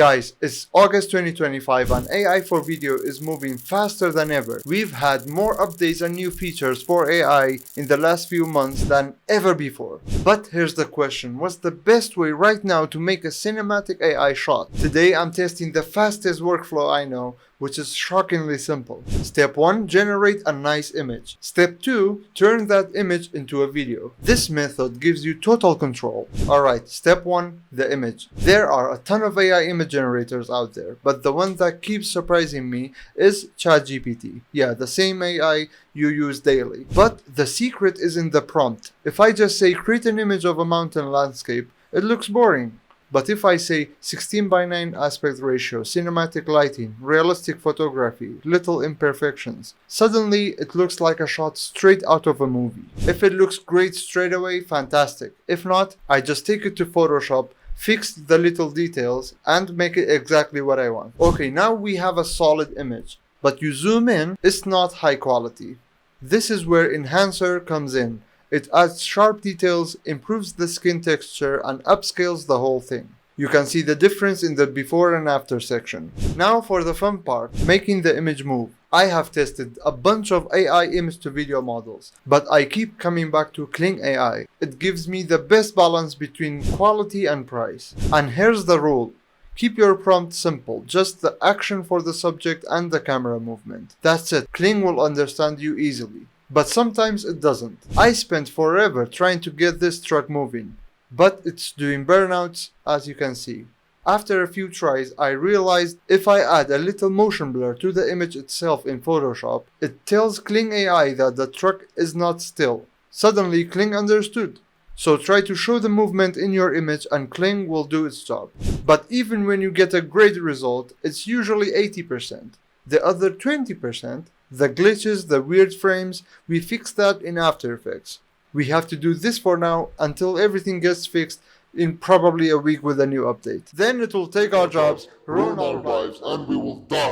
Guys, it's August 2025 and AI for video is moving faster than ever. We've had more updates and new features for AI in the last few months than ever before. But here's the question, what's the best way right now to make a cinematic AI shot? Today I'm testing the fastest workflow I know, which is shockingly simple. Step 1, generate a nice image. Step 2, turn that image into a video. This method gives you total control. Alright, step 1, the image. There are a ton of AI image generators out there, but the one that keeps surprising me is ChatGPT. Yeah, the same AI you use daily. But the secret is in the prompt. If I just say create an image of a mountain landscape, it looks boring. But if I say 16:9 aspect ratio, cinematic lighting, realistic photography, little imperfections, suddenly it looks like a shot straight out of a movie. If it looks great straight away, fantastic. If not, I just take it to Photoshop, fix the little details, and make it exactly what I want. Okay, now we have a solid image. But you zoom in, it's not high quality. This is where Enhancor comes in. It adds sharp details, improves the skin texture, and upscales the whole thing. You can see the difference in the before and after section. Now for the fun part, making the image move. I have tested a bunch of AI image to video models, but I keep coming back to Kling AI. It gives me the best balance between quality and price. And here's the rule. Keep your prompt simple, just the action for the subject and the camera movement. That's it. Kling will understand you easily. But sometimes it doesn't. I spent forever trying to get this truck moving, but it's doing burnouts, as you can see. After a few tries, I realized if I add a little motion blur to the image itself in Photoshop, it tells Kling AI that the truck is not still. Suddenly, Kling understood. So try to show the movement in your image and Kling will do its job. But even when you get a great result, it's usually 80%. The other 20%, the glitches, the weird frames, we fix that in After Effects. We have to do this for now until everything gets fixed in probably a week with a new update. Then it will take our jobs, ruin our lives, and we will die.